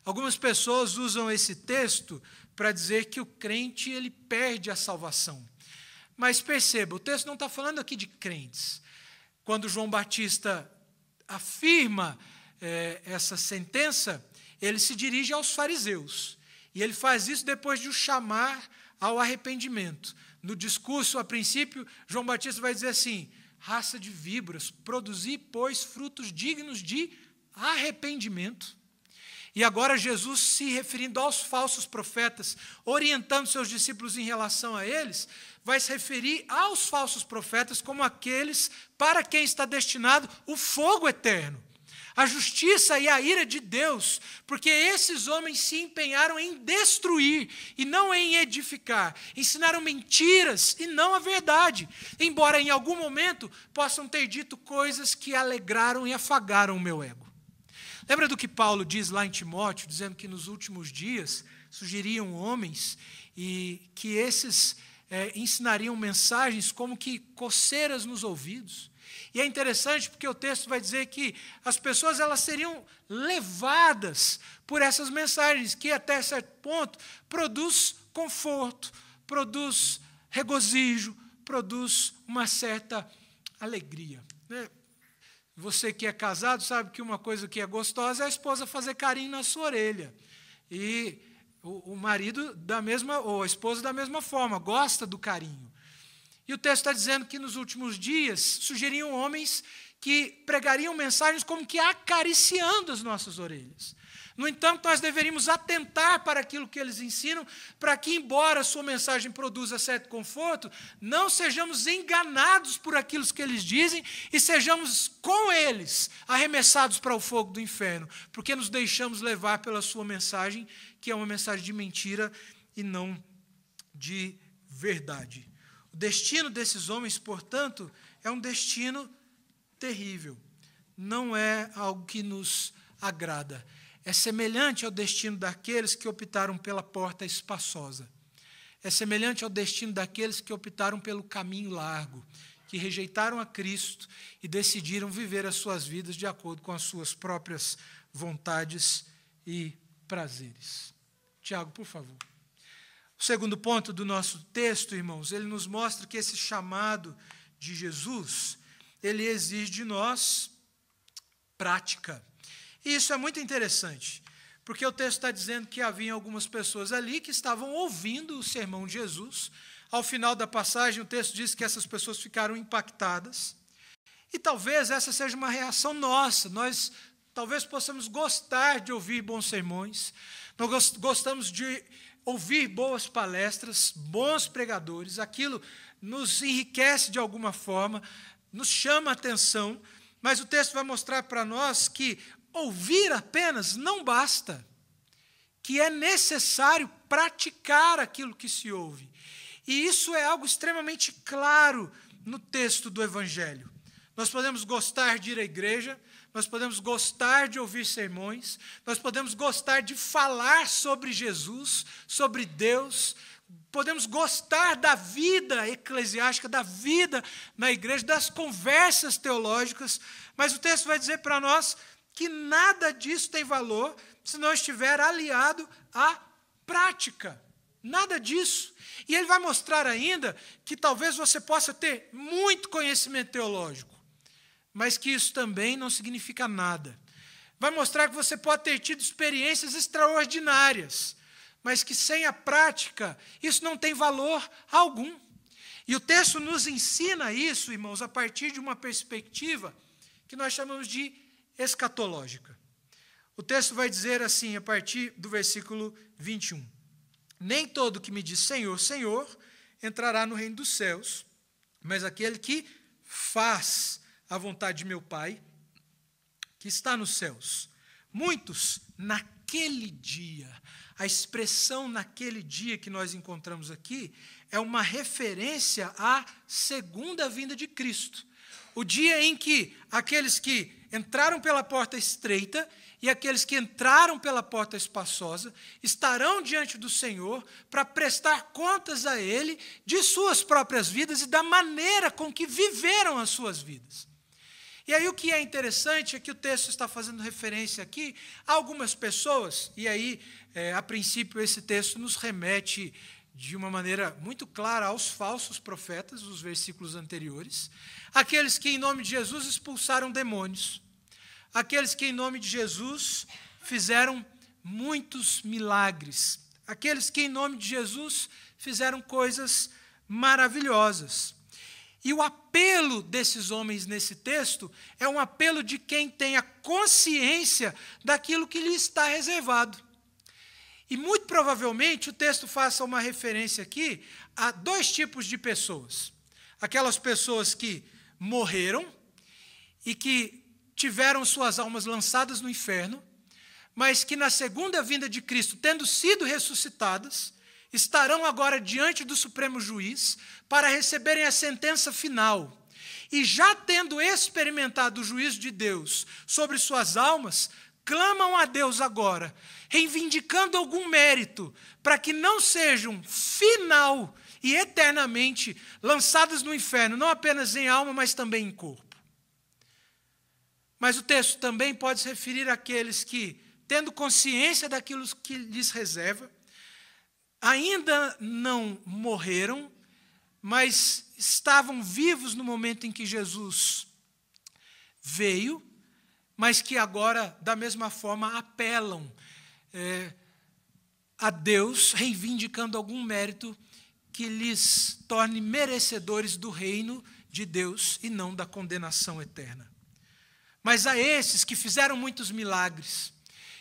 Algumas pessoas usam esse texto para dizer que o crente ele perde a salvação. Mas perceba, o texto não está falando aqui de crentes. Quando João Batista afirma essa sentença, ele se dirige aos fariseus. E ele faz isso depois de os chamar ao arrependimento. No discurso, a princípio, João Batista vai dizer assim: raça de víboras, produzi, pois, frutos dignos de arrependimento. E agora Jesus, se referindo aos falsos profetas, orientando seus discípulos em relação a eles, vai se referir aos falsos profetas como aqueles para quem está destinado o fogo eterno, a justiça e a ira de Deus, porque esses homens se empenharam em destruir e não em edificar, ensinaram mentiras e não a verdade, embora em algum momento possam ter dito coisas que alegraram e afagaram o meu ego. Lembra do que Paulo diz lá em Timóteo, dizendo que nos últimos dias surgiriam homens e que esses ensinariam mensagens como que coceiras nos ouvidos. E é interessante porque o texto vai dizer que as pessoas elas seriam levadas por essas mensagens, que até certo ponto produz conforto, produz regozijo, produz uma certa alegria, né? Você que é casado sabe que uma coisa que é gostosa é a esposa fazer carinho na sua orelha. E o marido, ou a esposa da mesma forma, gosta do carinho. E o texto está dizendo que nos últimos dias surgiriam homens que pregariam mensagens como que acariciando as nossas orelhas. No entanto, nós deveríamos atentar para aquilo que eles ensinam, para que, embora a sua mensagem produza certo conforto, não sejamos enganados por aquilo que eles dizem e sejamos, com eles, arremessados para o fogo do inferno, porque nos deixamos levar pela sua mensagem, que é uma mensagem de mentira e não de verdade. O destino desses homens, portanto, é um destino terrível. Não é algo que nos agrada. É semelhante ao destino daqueles que optaram pela porta espaçosa. É semelhante ao destino daqueles que optaram pelo caminho largo, que rejeitaram a Cristo e decidiram viver as suas vidas de acordo com as suas próprias vontades e prazeres. Tiago, por favor. O segundo ponto do nosso texto, irmãos, ele nos mostra que esse chamado de Jesus, ele exige de nós prática. E isso é muito interessante, porque o texto está dizendo que havia algumas pessoas ali que estavam ouvindo o sermão de Jesus. Ao final da passagem, o texto diz que essas pessoas ficaram impactadas. E talvez essa seja uma reação nossa. Nós talvez possamos gostar de ouvir bons sermões, nós gostamos de ouvir boas palestras, bons pregadores, aquilo nos enriquece de alguma forma, nos chama a atenção, mas o texto vai mostrar para nós que ouvir apenas não basta, que é necessário praticar aquilo que se ouve. E isso é algo extremamente claro no texto do Evangelho. Nós podemos gostar de ir à igreja, nós podemos gostar de ouvir sermões, nós podemos gostar de falar sobre Jesus, sobre Deus, podemos gostar da vida eclesiástica, da vida na igreja, das conversas teológicas, mas o texto vai dizer para nós que nada disso tem valor se não estiver aliado à prática. Nada disso. E ele vai mostrar ainda que talvez você possa ter muito conhecimento teológico, mas que isso também não significa nada. Vai mostrar que você pode ter tido experiências extraordinárias, mas que sem a prática isso não tem valor algum. E o texto nos ensina isso, irmãos, a partir de uma perspectiva que nós chamamos de escatológica. O texto vai dizer assim, a partir do versículo 21. Nem todo que me diz Senhor, Senhor, entrará no reino dos céus, mas aquele que faz a vontade de meu Pai, que está nos céus. Muitos, naquele dia, a expressão naquele dia que nós encontramos aqui, é uma referência à segunda vinda de Cristo. O dia em que aqueles que entraram pela porta estreita e aqueles que entraram pela porta espaçosa estarão diante do Senhor para prestar contas a Ele de suas próprias vidas e da maneira com que viveram as suas vidas. E aí o que é interessante é que o texto está fazendo referência aqui a algumas pessoas, e aí, a princípio, esse texto nos remete de uma maneira muito clara aos falsos profetas, os versículos anteriores, aqueles que em nome de Jesus expulsaram demônios, aqueles que em nome de Jesus fizeram muitos milagres, aqueles que em nome de Jesus fizeram coisas maravilhosas. E o apelo desses homens nesse texto é um apelo de quem tem a consciência daquilo que lhe está reservado. E muito provavelmente o texto faça uma referência aqui a dois tipos de pessoas. Aquelas pessoas que morreram e que tiveram suas almas lançadas no inferno, mas que na segunda vinda de Cristo, tendo sido ressuscitadas, estarão agora diante do Supremo Juiz para receberem a sentença final. E já tendo experimentado o juízo de Deus sobre suas almas, clamam a Deus agora, reivindicando algum mérito, para que não sejam final e eternamente lançadas no inferno, não apenas em alma, mas também em corpo. Mas o texto também pode se referir àqueles que, tendo consciência daquilo que lhes reserva, ainda não morreram, mas estavam vivos no momento em que Jesus veio, mas que agora, da mesma forma, apelam a Deus, reivindicando algum mérito que lhes torne merecedores do reino de Deus e não da condenação eterna. Mas a esses que fizeram muitos milagres,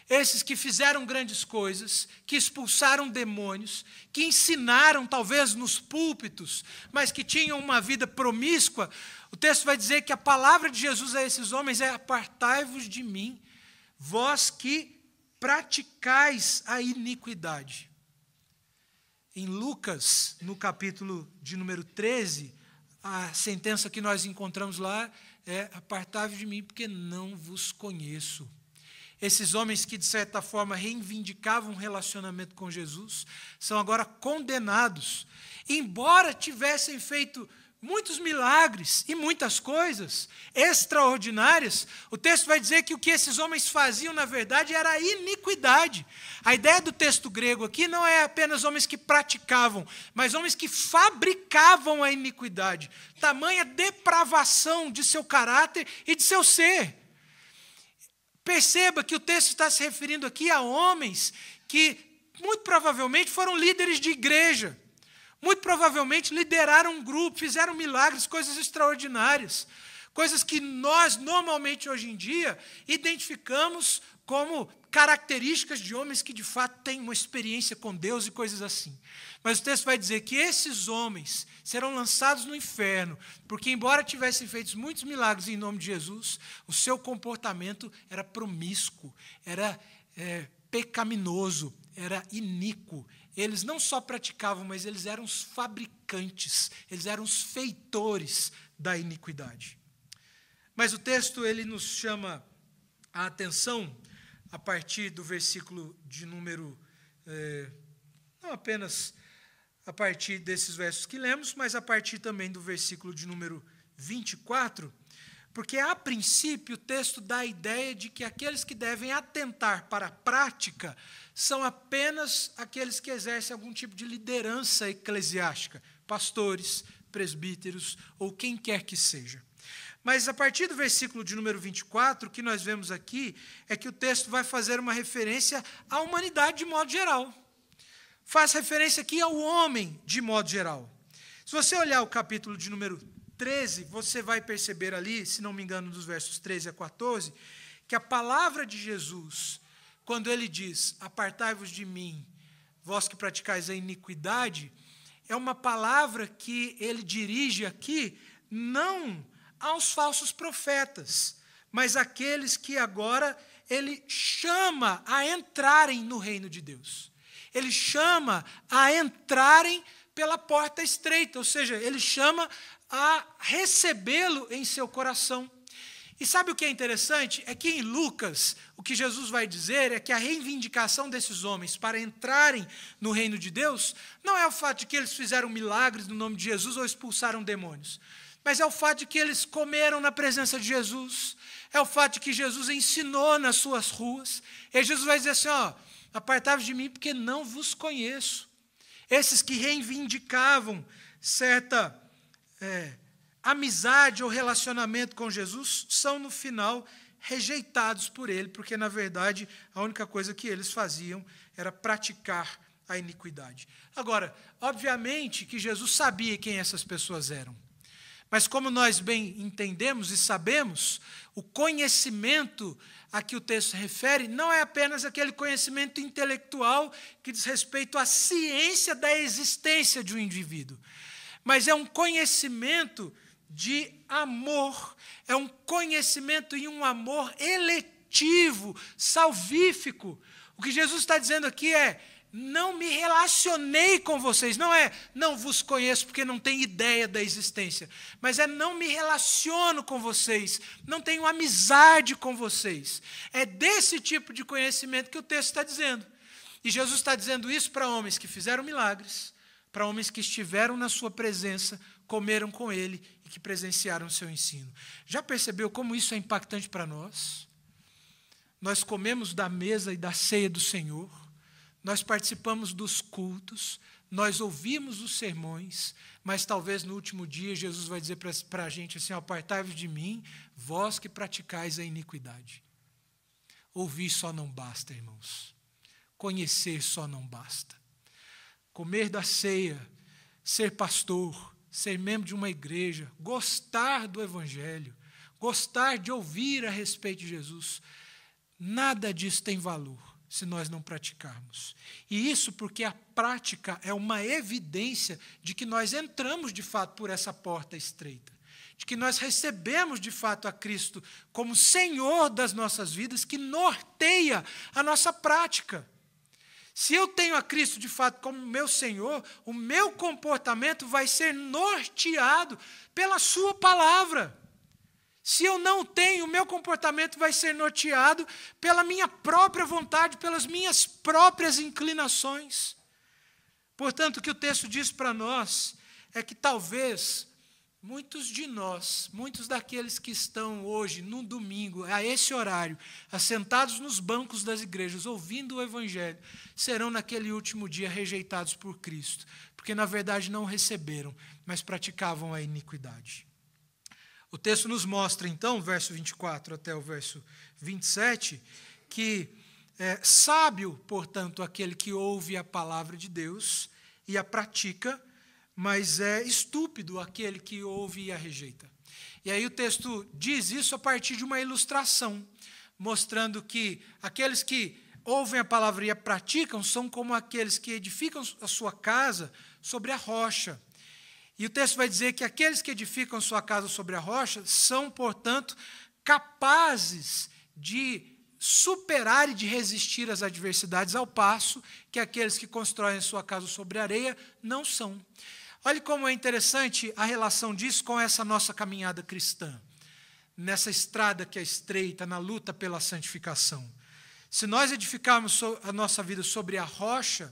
esses que fizeram grandes coisas, que expulsaram demônios, que ensinaram talvez nos púlpitos, mas que tinham uma vida promíscua, o texto vai dizer que a palavra de Jesus a esses homens é: apartai-vos de mim, vós que praticais a iniquidade. Em Lucas, no capítulo de número 13, a sentença que nós encontramos lá é: apartai-vos de mim, porque não vos conheço. Esses homens que, de certa forma, reivindicavam um relacionamento com Jesus, são agora condenados. Embora tivessem feito muitos milagres e muitas coisas extraordinárias, o texto vai dizer que o que esses homens faziam, na verdade, era a iniquidade. A ideia do texto grego aqui não é apenas homens que praticavam, mas homens que fabricavam a iniquidade. Tamanha depravação de seu caráter e de seu ser. Perceba que o texto está se referindo aqui a homens que, muito provavelmente, foram líderes de igreja. Muito provavelmente lideraram um grupo, fizeram milagres, coisas extraordinárias. coisas que nós normalmente hoje em dia identificamos como características de homens que de fato têm uma experiência com Deus e coisas assim. Mas o texto vai dizer que esses homens serão lançados no inferno, porque embora tivessem feito muitos milagres em nome de Jesus, o seu comportamento era promíscuo, era pecaminoso, era iníquo. Eles não só praticavam, mas eles eram os fabricantes, eles eram os feitores da iniquidade. Mas o texto ele nos chama a atenção a partir do versículo de número, não apenas a partir desses versos que lemos, mas a partir também do versículo de número 24, porque, a princípio, o texto dá a ideia de que aqueles que devem atentar para a prática são apenas aqueles que exercem algum tipo de liderança eclesiástica, pastores, presbíteros ou quem quer que seja. Mas, a partir do versículo de número 24, o que nós vemos aqui é que o texto vai fazer uma referência à humanidade de modo geral. Faz referência aqui ao homem de modo geral. Se você olhar o capítulo de número 13, você vai perceber ali, se não me engano, dos versos 13 a 14, que a palavra de Jesus, quando ele diz, apartai-vos de mim, vós que praticais a iniquidade, é uma palavra que ele dirige aqui, não aos falsos profetas, mas àqueles que agora ele chama a entrarem no reino de Deus. Ele chama a entrarem pela porta estreita, ou seja, ele chama a recebê-lo em seu coração. E sabe o que é interessante? É que em Lucas, o que Jesus vai dizer é que a reivindicação desses homens para entrarem no reino de Deus não é o fato de que eles fizeram milagres no nome de Jesus ou expulsaram demônios, mas é o fato de que eles comeram na presença de Jesus, é o fato de que Jesus ensinou nas suas ruas, e Jesus vai dizer assim, apartai-vos de mim porque não vos conheço. Esses que reivindicavam certa amizade ou relacionamento com Jesus são, no final, rejeitados por ele, porque, na verdade, a única coisa que eles faziam era praticar a iniquidade. Agora, obviamente que Jesus sabia quem essas pessoas eram, mas como nós bem entendemos e sabemos, o conhecimento a que o texto refere não é apenas aquele conhecimento intelectual que diz respeito à ciência da existência de um indivíduo, mas é um conhecimento de amor, é um conhecimento e um amor eletivo, salvífico. O que Jesus está dizendo aqui é, não me relacionei com vocês, não é não vos conheço porque não tenho ideia da existência, mas é não me relaciono com vocês, não tenho amizade com vocês. É desse tipo de conhecimento que o texto está dizendo. E Jesus está dizendo isso para homens que fizeram milagres, para homens que estiveram na sua presença, comeram com ele e que presenciaram o seu ensino. Já percebeu como isso é impactante para nós? Nós comemos da mesa e da ceia do Senhor, nós participamos dos cultos, nós ouvimos os sermões, mas talvez no último dia Jesus vai dizer para a gente assim, apartai-vos de mim, vós que praticais a iniquidade. Ouvir só não basta, irmãos. Conhecer só não basta. Comer da ceia, ser pastor, ser membro de uma igreja, gostar do Evangelho, gostar de ouvir a respeito de Jesus, nada disso tem valor se nós não praticarmos. E isso porque a prática é uma evidência de que nós entramos, de fato, por essa porta estreita, de que nós recebemos, de fato, a Cristo como Senhor das nossas vidas, que norteia a nossa prática. Se eu tenho a Cristo, de fato, como meu Senhor, o meu comportamento vai ser norteado pela sua palavra. Se eu não tenho, o meu comportamento vai ser norteado pela minha própria vontade, pelas minhas próprias inclinações. Portanto, o que o texto diz para nós é que talvez muitos de nós, muitos daqueles que estão hoje, no domingo, a esse horário, assentados nos bancos das igrejas, ouvindo o Evangelho, serão naquele último dia rejeitados por Cristo, porque na verdade não receberam, mas praticavam a iniquidade. O texto nos mostra, então, verso 24 até o verso 27, que é sábio, portanto, aquele que ouve a palavra de Deus e a pratica, mas é estúpido aquele que ouve e a rejeita. E aí o texto diz isso a partir de uma ilustração, mostrando que aqueles que ouvem a palavra e a praticam são como aqueles que edificam a sua casa sobre a rocha. E o texto vai dizer que aqueles que edificam a sua casa sobre a rocha são, portanto, capazes de superar e de resistir às adversidades, ao passo que aqueles que constroem a sua casa sobre a areia não são. Olhe como é interessante a relação disso com essa nossa caminhada cristã, nessa estrada que é estreita, na luta pela santificação. Se nós edificarmos a nossa vida sobre a rocha,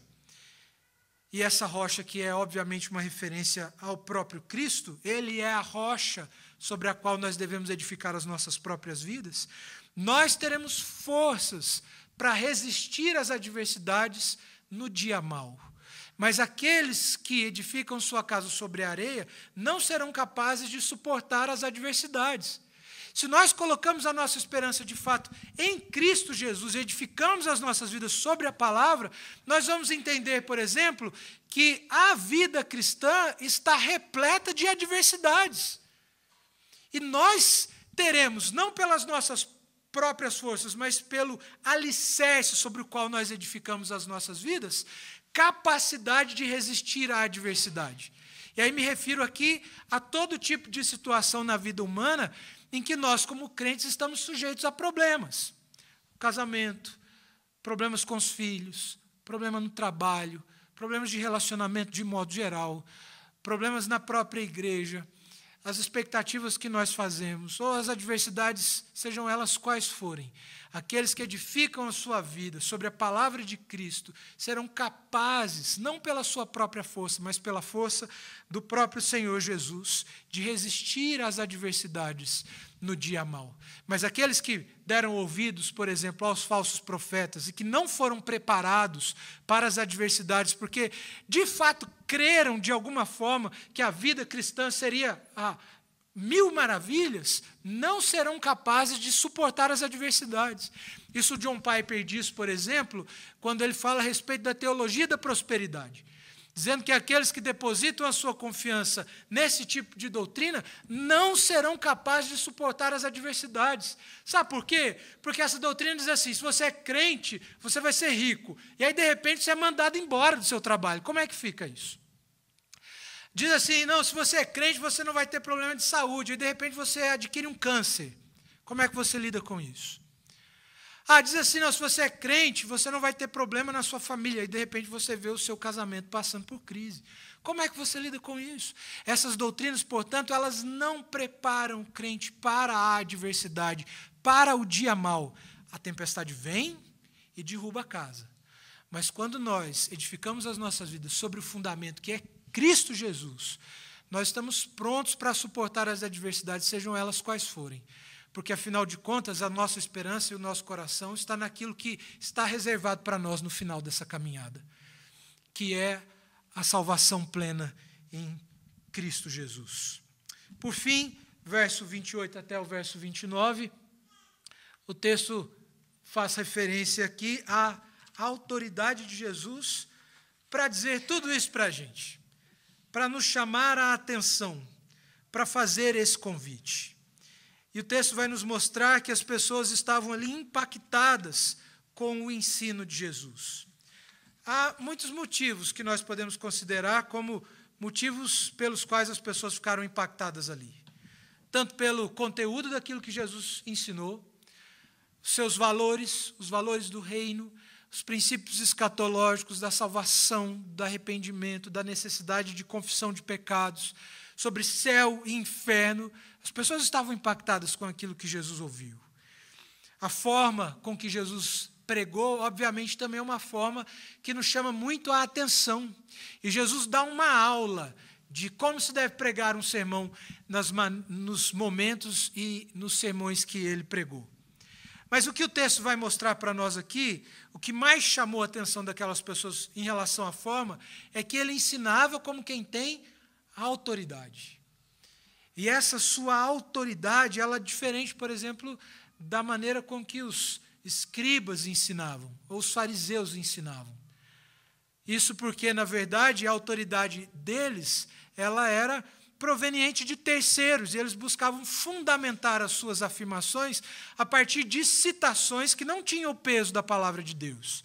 e essa rocha que é obviamente uma referência ao próprio Cristo, ele é a rocha sobre a qual nós devemos edificar as nossas próprias vidas, nós teremos forças para resistir às adversidades no dia mau. Mas aqueles que edificam sua casa sobre a areia não serão capazes de suportar as adversidades. Se nós colocamos a nossa esperança de fato em Cristo Jesus e edificamos as nossas vidas sobre a palavra, nós vamos entender, por exemplo, que a vida cristã está repleta de adversidades. E nós teremos, não pelas nossas próprias forças, mas pelo alicerce sobre o qual nós edificamos as nossas vidas, capacidade de resistir à adversidade. E aí me refiro aqui a todo tipo de situação na vida humana em que nós, como crentes, estamos sujeitos a problemas. Casamento, problemas com os filhos, problema no trabalho, problemas de relacionamento de modo geral, problemas na própria igreja, as expectativas que nós fazemos, ou as adversidades, sejam elas quais forem. Aqueles que edificam a sua vida sobre a palavra de Cristo serão capazes, não pela sua própria força, mas pela força do próprio Senhor Jesus, de resistir às adversidades no dia mau. Mas aqueles que deram ouvidos, por exemplo, aos falsos profetas e que não foram preparados para as adversidades, porque de fato creram de alguma forma que a vida cristã seria mil maravilhas, não serão capazes de suportar as adversidades. Isso o John Piper diz, por exemplo, quando ele fala a respeito da teologia da prosperidade, dizendo que aqueles que depositam a sua confiança nesse tipo de doutrina não serão capazes de suportar as adversidades. Sabe por quê? Porque essa doutrina diz assim, se você é crente, você vai ser rico. E aí, de repente, você é mandado embora do seu trabalho. Como é que fica isso? Diz assim, não, se você é crente, você não vai ter problema de saúde. E, de repente, você adquire um câncer. Como é que você lida com isso? Diz assim, não, se você é crente, você não vai ter problema na sua família. E, de repente, você vê o seu casamento passando por crise. Como é que você lida com isso? Essas doutrinas, portanto, elas não preparam o crente para a adversidade, para o dia mau. A tempestade vem e derruba a casa. Mas quando nós edificamos as nossas vidas sobre o fundamento que é Cristo Jesus, nós estamos prontos para suportar as adversidades, sejam elas quais forem. Porque, afinal de contas, a nossa esperança e o nosso coração está naquilo que está reservado para nós no final dessa caminhada, que é a salvação plena em Cristo Jesus. Por fim, verso 28 até o verso 29, o texto faz referência aqui à autoridade de Jesus para dizer tudo isso para a gente, para nos chamar a atenção, para fazer esse convite. E o texto vai nos mostrar que as pessoas estavam ali impactadas com o ensino de Jesus. Há muitos motivos que nós podemos considerar como motivos pelos quais as pessoas ficaram impactadas ali. Tanto pelo conteúdo daquilo que Jesus ensinou, seus valores, os valores do reino, os princípios escatológicos da salvação, do arrependimento, da necessidade de confissão de pecados, sobre céu e inferno. As pessoas estavam impactadas com aquilo que Jesus ouviu. A forma com que Jesus pregou, obviamente, também é uma forma que nos chama muito a atenção. E Jesus dá uma aula de como se deve pregar um sermão nos momentos e nos sermões que ele pregou. Mas o que o texto vai mostrar para nós aqui, o que mais chamou a atenção daquelas pessoas em relação à forma, é que ele ensinava como quem tem autoridade. E essa sua autoridade, ela é diferente, por exemplo, da maneira com que os escribas ensinavam, ou os fariseus ensinavam. Isso porque, na verdade, a autoridade deles, ela era proveniente de terceiros, e eles buscavam fundamentar as suas afirmações a partir de citações que não tinham o peso da palavra de Deus.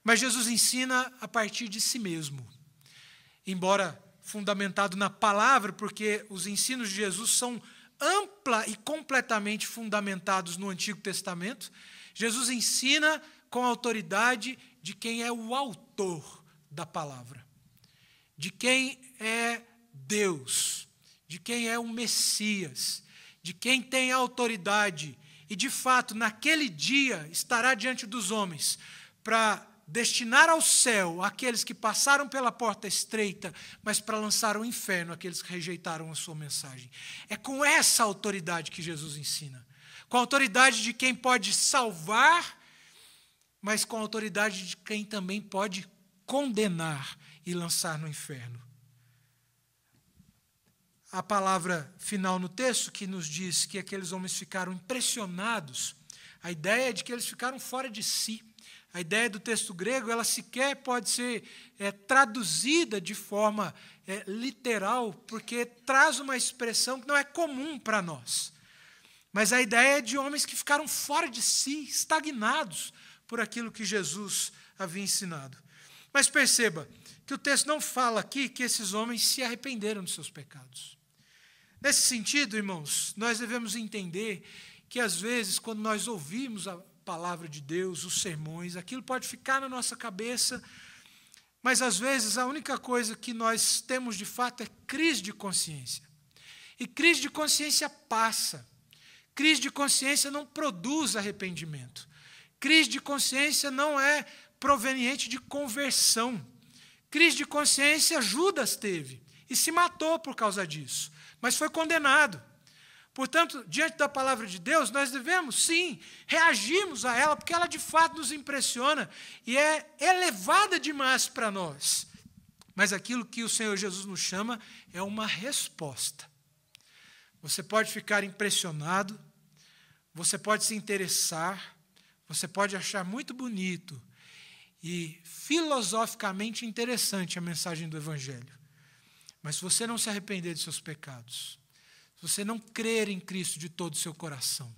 Mas Jesus ensina a partir de si mesmo. Embora fundamentado na palavra, porque os ensinos de Jesus são ampla e completamente fundamentados no Antigo Testamento, Jesus ensina com a autoridade de quem é o autor da palavra, de quem é Deus, de quem é o Messias, de quem tem autoridade e, de fato, naquele dia estará diante dos homens para destinar ao céu aqueles que passaram pela porta estreita, mas para lançar ao inferno aqueles que rejeitaram a sua mensagem. É com essa autoridade que Jesus ensina, com a autoridade de quem pode salvar, mas com a autoridade de quem também pode condenar e lançar no inferno. A palavra final no texto que nos diz que aqueles homens ficaram impressionados, a ideia é de que eles ficaram fora de si. A ideia do texto grego, ela sequer pode ser traduzida de forma literal, porque traz uma expressão que não é comum para nós. Mas a ideia é de homens que ficaram fora de si, estagnados por aquilo que Jesus havia ensinado. Mas perceba que o texto não fala aqui que esses homens se arrependeram dos seus pecados. Nesse sentido, irmãos, nós devemos entender que, às vezes, quando nós ouvimos a palavra de Deus, os sermões, aquilo pode ficar na nossa cabeça, mas, às vezes, a única coisa que nós temos, de fato, é crise de consciência. E crise de consciência passa. Crise de consciência não produz arrependimento. Crise de consciência não é proveniente de conversão. Crise de consciência Judas teve e se matou por causa disso, mas foi condenado. Portanto, diante da palavra de Deus, nós devemos, sim, reagirmos a ela, porque ela de fato nos impressiona e é elevada demais para nós. Mas aquilo que o Senhor Jesus nos chama é uma resposta. Você pode ficar impressionado, você pode se interessar, você pode achar muito bonito e filosoficamente interessante a mensagem do Evangelho. Mas se você não se arrepender de seus pecados, se você não crer em Cristo de todo o seu coração,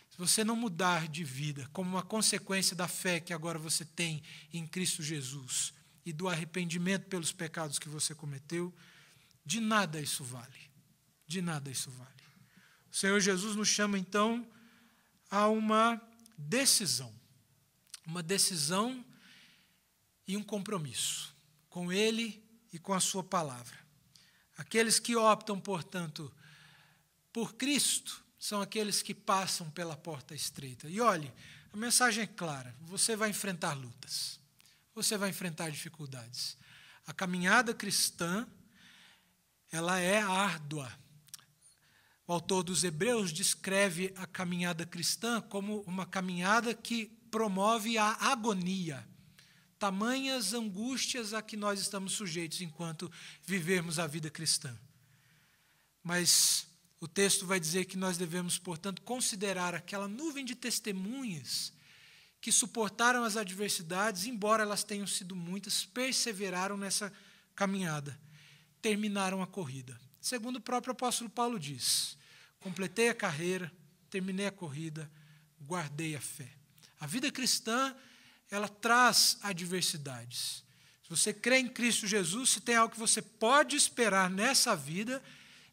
se você não mudar de vida como uma consequência da fé que agora você tem em Cristo Jesus e do arrependimento pelos pecados que você cometeu, de nada isso vale. De nada isso vale. O Senhor Jesus nos chama, então, a uma decisão e um compromisso com Ele e com a sua palavra. Aqueles que optam, portanto, por Cristo, são aqueles que passam pela porta estreita. E olhe, a mensagem é clara, você vai enfrentar lutas, você vai enfrentar dificuldades. A caminhada cristã, ela é árdua. O autor dos Hebreus descreve a caminhada cristã como uma caminhada que promove a agonia, tamanhas angústias a que nós estamos sujeitos enquanto vivermos a vida cristã. Mas o texto vai dizer que nós devemos, portanto, considerar aquela nuvem de testemunhas que suportaram as adversidades, embora elas tenham sido muitas, perseveraram nessa caminhada, terminaram a corrida. Segundo o próprio apóstolo Paulo diz, completei a carreira, terminei a corrida, guardei a fé. A vida cristã, ela traz adversidades. Se você crê em Cristo Jesus, se tem algo que você pode esperar nessa vida,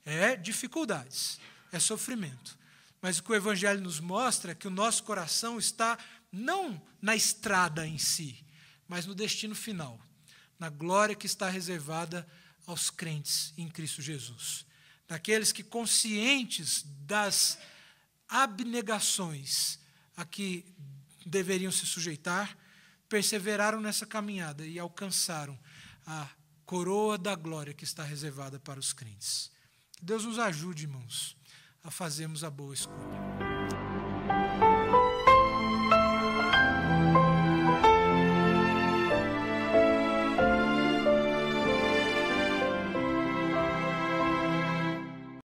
é dificuldades, é sofrimento. Mas o que o Evangelho nos mostra é que o nosso coração está não na estrada em si, mas no destino final, na glória que está reservada aos crentes em Cristo Jesus. Daqueles que, conscientes das abnegações a que deveriam se sujeitar, perseveraram nessa caminhada e alcançaram a coroa da glória que está reservada para os crentes. Que Deus nos ajude, irmãos, a fazermos a boa escolha.